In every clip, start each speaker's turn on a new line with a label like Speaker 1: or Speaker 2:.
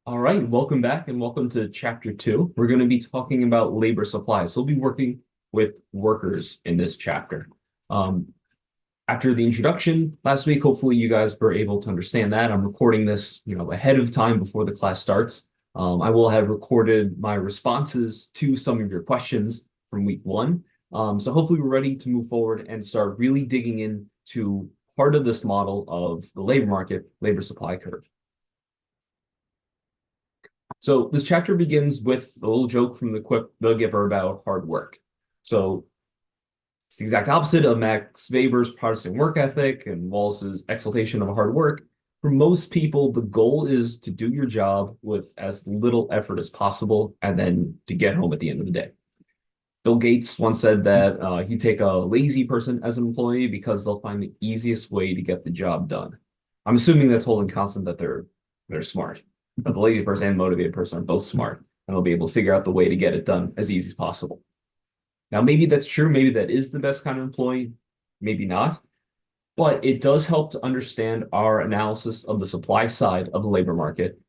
Speaker 1: All right, welcome back and welcome to chapter 2. We're going to be talking about labor supply. So we'll be working with workers in this chapter. Um, After the introduction last week, hopefully you guys were able to understand that. I'm recording this, ahead of time before the class starts. I will have recorded my responses to some of your questions from week 1. So hopefully we're ready to move forward and start really digging into part of this model of the labor market, labor supply curve. So this chapter begins with a little joke from the quip the giver about hard work. So it's the exact opposite of Max Weber's Protestant work ethic and Wallace's exaltation of hard work. For most people, the goal is to do your job with as little effort as possible and then to get home at the end of the day. Bill Gates once said that he'd take a lazy person as an employee because they'll find the easiest way to get the job done. I'm assuming that's holding constant that they're smart. But the lazy person and motivated person are both smart, and they'll be able to figure out the way to get it done as easy as possible. Now, maybe that's true. Maybe that is the best kind of employee. Maybe not. But it does help to understand our analysis of the supply side of the labor market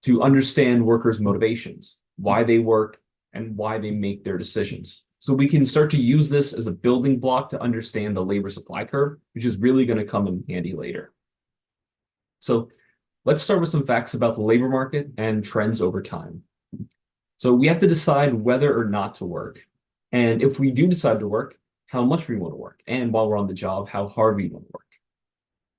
Speaker 1: to understand workers' motivations, why they work, and why they make their decisions. So we can start to use this as a building block to understand the labor supply curve, which is really going to come in handy later. So let's start with some facts about the labor market and trends over time. So we have to decide whether or not to work. And if we do decide to work, how much we want to work. And while we're on the job, how hard we want to work.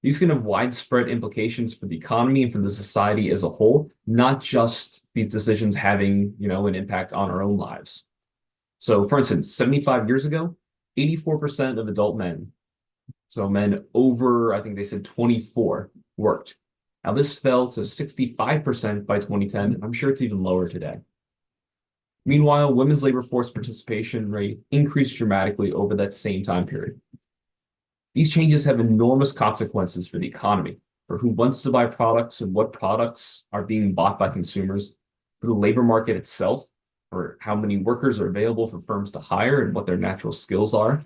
Speaker 1: These can have widespread implications for the economy and for the society as a whole, not just these decisions having, an impact on our own lives. So for instance, 75 years ago, 84% of adult men, so men over, I think they said 24, worked. Now, this fell to 65% by 2010. I'm sure it's even lower today. Meanwhile, women's labor force participation rate increased dramatically over that same time period. These changes have enormous consequences for the economy, for who wants to buy products and what products are being bought by consumers, for the labor market itself, for how many workers are available for firms to hire and what their natural skills are,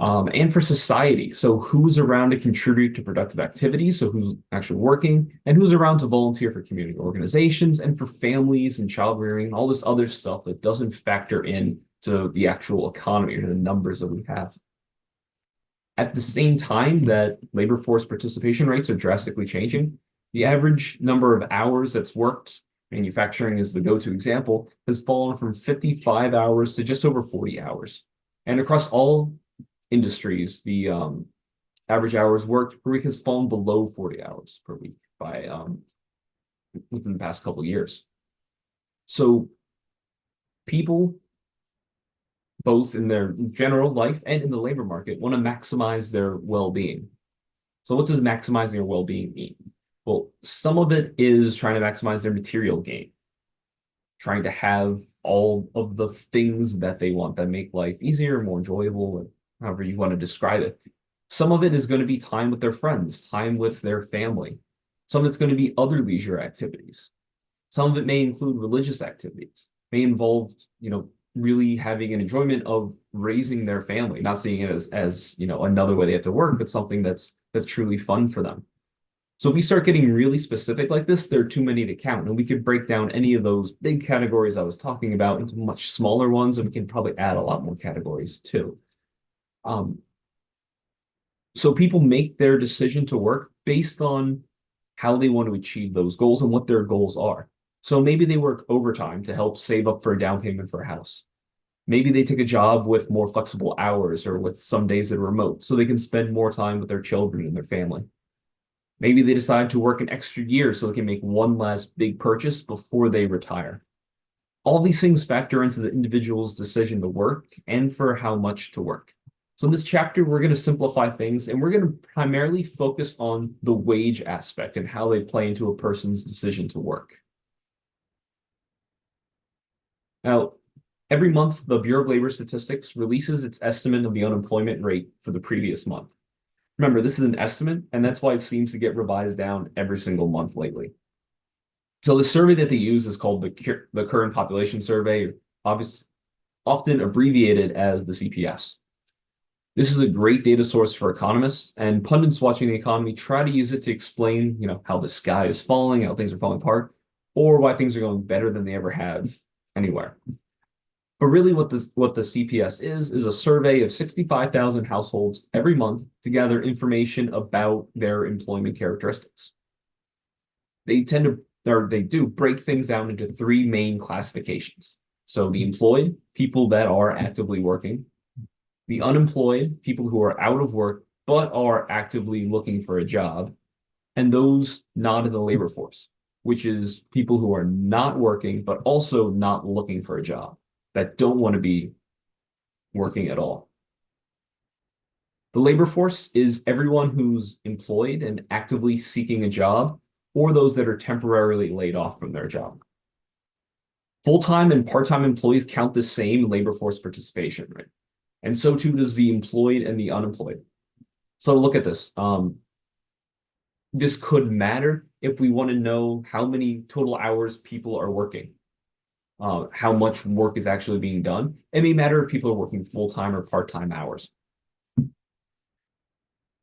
Speaker 1: and for society. So who's around to contribute to productive activities, so who's actually working, and who's around to volunteer for community organizations and for families and child rearing and all this other stuff that doesn't factor in to the actual economy or the numbers that we have. At the same time that labor force participation rates are drastically changing, the average number of hours that's worked, manufacturing is the go-to example, has fallen from 55 hours to just over 40 hours. And across all industries, the average hours worked per week has fallen below 40 hours per week by within the past couple of years. So people, both in their general life and in the labor market, want to maximize their well-being. So what does maximizing their well-being mean? Well, some of it is trying to maximize their material gain, trying to have all of the things that they want that make life easier, more enjoyable, however you want to describe it. Some of it is going to be time with their friends, time with their family. Some of it's going to be other leisure activities. Some of it may include religious activities, may involve, really having an enjoyment of raising their family, not seeing it as another way they have to work, but something that's truly fun for them. So if we start getting really specific like this, there are too many to count. And we could break down any of those big categories I was talking about into much smaller ones, and we can probably add a lot more categories too. So people make their decision to work based on how they want to achieve those goals and what their goals are. So maybe they work overtime to help save up for a down payment for a house. Maybe they take a job with more flexible hours or with some days that are remote so they can spend more time with their children and their family. Maybe they decide to work an extra year so they can make one last big purchase before they retire. All these things factor into the individual's decision to work and for how much to work. So in this chapter, we're going to simplify things and we're going to primarily focus on the wage aspect and how they play into a person's decision to work. Now, every month, the Bureau of Labor Statistics releases its estimate of the unemployment rate for the previous month. Remember, this is an estimate, and that's why it seems to get revised down every single month lately. So the survey that they use is called the Current Population Survey, often abbreviated as the CPS. This is a great data source for economists, and pundits watching the economy try to use it to explain, how the sky is falling, how things are falling apart. or why things are going better than they ever have anywhere. But really what the CPS is a survey of 65,000 households every month to gather information about their employment characteristics. They tend to, or they do break things down into three main classifications. So the employed, people that are actively working, the unemployed, people who are out of work but are actively looking for a job, and those not in the labor force, which is people who are not working but also not looking for a job, that don't want to be working at all. The labor force is everyone who's employed and actively seeking a job, or those that are temporarily laid off from their job. Full-time and part-time employees count the same labor force participation rate, and so too does the employed and the unemployed. So look at this. This could matter if we want to know how many total hours people are working, how much work is actually being done. It may matter if people are working full-time or part-time hours.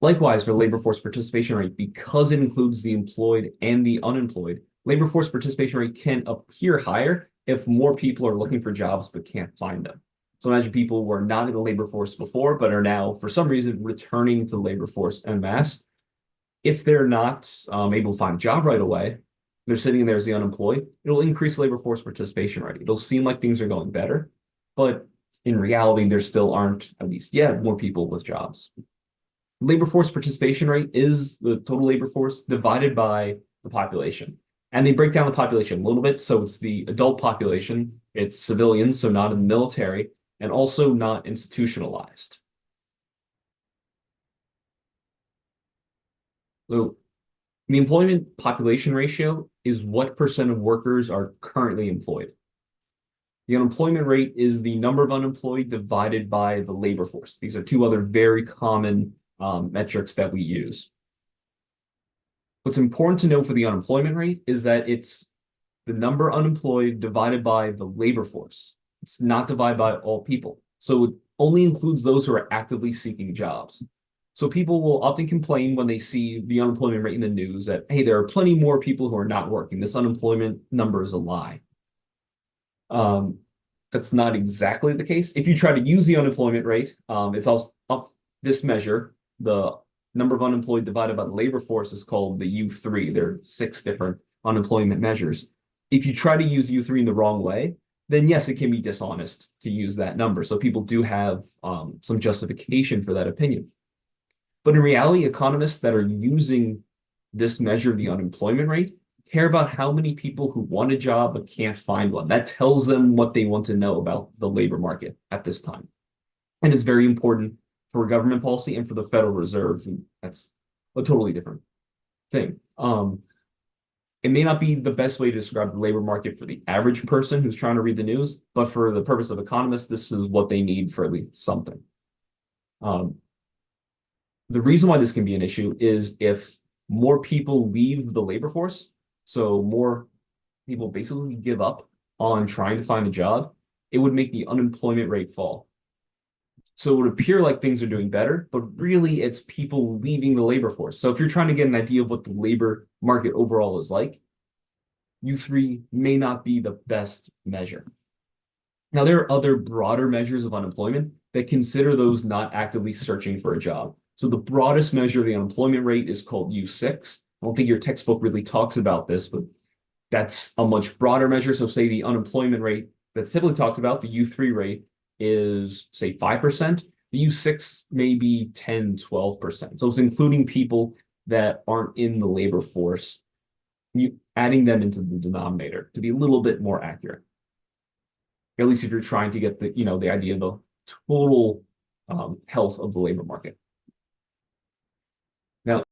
Speaker 1: Likewise, for labor force participation rate, because it includes the employed and the unemployed, labor force participation rate can appear higher if more people are looking for jobs but can't find them. So imagine people were not in the labor force before, but are now, for some reason, returning to the labor force en masse. If they're not able to find a job right away, they're sitting there as the unemployed, it'll increase labor force participation rate. It'll seem like things are going better, but in reality, there still aren't, at least yet, more people with jobs. Labor force participation rate is the total labor force divided by the population. And they break down the population a little bit. So it's the adult population, it's civilians, so not in the military, and also not institutionalized. So the employment population ratio is what percent of workers are currently employed. The unemployment rate is the number of unemployed divided by the labor force. These are two other very common metrics that we use. What's important to know for the unemployment rate is that it's the number unemployed divided by the labor force. It's not divided by all people. So it only includes those who are actively seeking jobs. So people will often complain when they see the unemployment rate in the news that, hey, there are plenty more people who are not working. This unemployment number is a lie. That's not exactly the case. If you try to use the unemployment rate, it's also up this measure, the number of unemployed divided by the labor force is called the U3. There are 6 different unemployment measures. If you try to use U3 in the wrong way, then yes, it can be dishonest to use that number. So people do have some justification for that opinion. But in reality, economists that are using this measure of the unemployment rate care about how many people who want a job but can't find one. That tells them what they want to know about the labor market at this time. And it's very important for government policy and for the Federal Reserve. That's a totally different thing. It may not be the best way to describe the labor market for the average person who's trying to read the news, but for the purpose of economists, this is what they need for at least something. The reason why this can be an issue is if more people leave the labor force, so more people basically give up on trying to find a job, it would make the unemployment rate fall. So it would appear like things are doing better, but really it's people leaving the labor force. So if you're trying to get an idea of what the labor market overall is like, U3 may not be the best measure. Now, there are other broader measures of unemployment that consider those not actively searching for a job. So the broadest measure of the unemployment rate is called U6. I don't think your textbook really talks about this, but that's a much broader measure. So say the unemployment rate that's typically talked about, the U3 rate, is say 5%. The U6 may be 10, 12%. So it's including people that aren't in the labor force, adding them into the denominator to be a little bit more accurate. At least if you're trying to get the idea of the total health of the labor market. Now,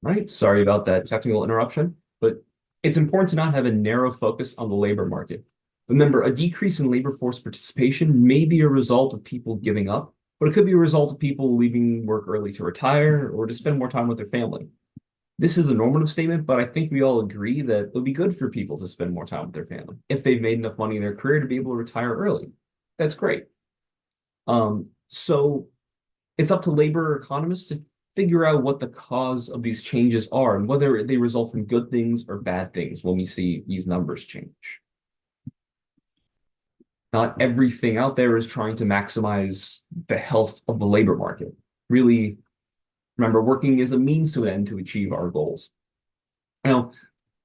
Speaker 1: right, sorry about that technical interruption, but it's important to not have a narrow focus on the labor market. Remember, a decrease in labor force participation may be a result of people giving up, but it could be a result of people leaving work early to retire or to spend more time with their family. This is a normative statement, but I think we all agree that it'll be good for people to spend more time with their family if they've made enough money in their career to be able to retire early. That's great. So it's up to labor economists to figure out what the cause of these changes are and whether they result from good things or bad things when we see these numbers change. Not everything out there is trying to maximize the health of the labor market. Really, remember, working is a means to an end to achieve our goals. Now,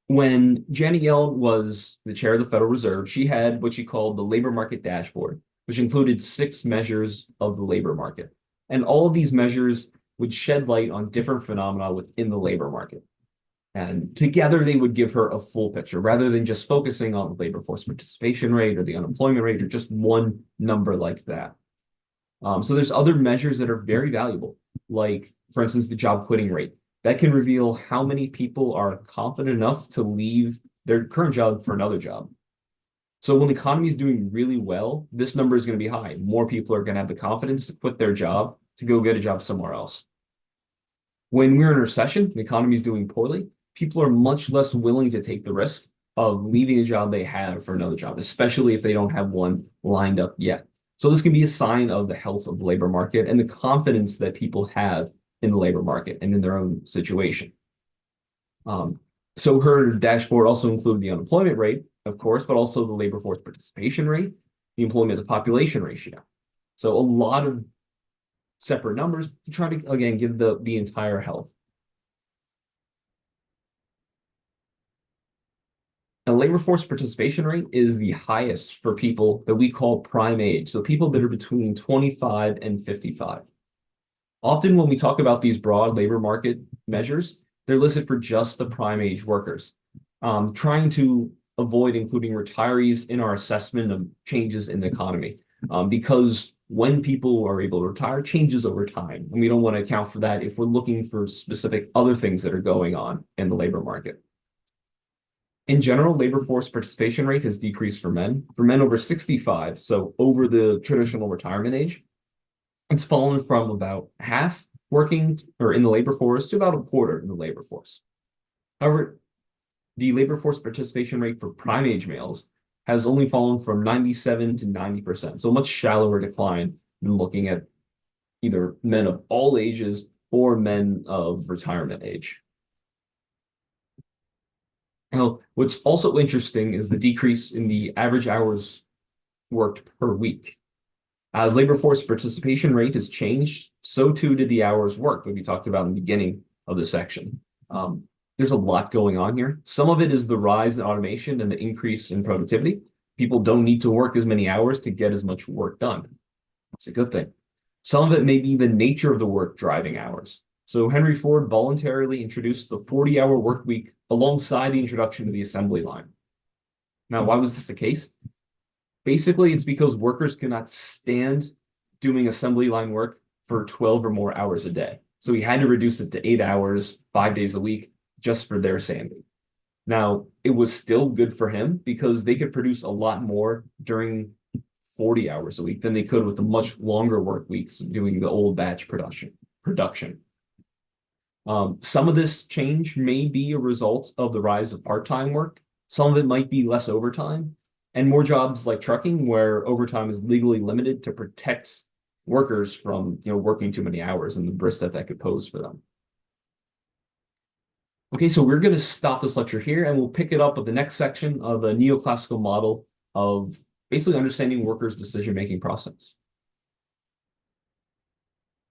Speaker 1: when Janet Yellen was the chair of the Federal Reserve, she had what she called the labor market dashboard, which included 6 measures of the labor market. And all of these measures would shed light on different phenomena within the labor market. And together they would give her a full picture rather than just focusing on the labor force participation rate or the unemployment rate or just one number like that. So there's other measures that are very valuable, like, for instance, the job quitting rate. That can reveal how many people are confident enough to leave their current job for another job. So when the economy is doing really well, this number is going to be high. More people are going to have the confidence to quit their job to go get a job somewhere else. When we're in a recession, the economy is doing poorly, people are much less willing to take the risk of leaving a job they have for another job, especially if they don't have one lined up yet. So this can be a sign of the health of the labor market and the confidence that people have in the labor market and in their own situation. So her dashboard also included the unemployment rate, of course, but also the labor force participation rate, the employment to population ratio. So a lot of separate numbers to try to, again, give the entire health. And labor force participation rate is the highest for people that we call prime age, so people that are between 25 and 55. Often when we talk about these broad labor market measures, they're listed for just the prime age workers, trying to avoid including retirees in our assessment of changes in the economy, because when people are able to retire, changes over time, and we don't want to account for that if we're looking for specific other things that are going on in the labor market. In general, labor force participation rate has decreased for men. For men over 65, so over the traditional retirement age, it's fallen from about half working or in the labor force to about a quarter in the labor force. However, the labor force participation rate for prime age males has only fallen from 97 to 90%, so a much shallower decline than looking at either men of all ages or men of retirement age. Now, what's also interesting is the decrease in the average hours worked per week. As labor force participation rate has changed, so too did the hours worked that we talked about in the beginning of the section. There's a lot going on here. Some of it is the rise in automation and the increase in productivity. People don't need to work as many hours to get as much work done. That's a good thing. Some of it may be the nature of the work driving hours. So Henry Ford voluntarily introduced the 40-hour work week alongside the introduction of the assembly line. Now, why was this the case? Basically, it's because workers cannot stand doing assembly line work for 12 or more hours a day. So he had to reduce it to 8 hours, 5 days a week, just for their sanity. Now, it was still good for him because they could produce a lot more during 40 hours a week than they could with the much longer work weeks doing the old batch production. Some of this change may be a result of the rise of part-time work. Some of it might be less overtime and more jobs like trucking where overtime is legally limited to protect workers from working too many hours and the risk that could pose for them. Okay, so we're going to stop this lecture here and we'll pick it up with the next section of the neoclassical model of basically understanding workers' decision-making process.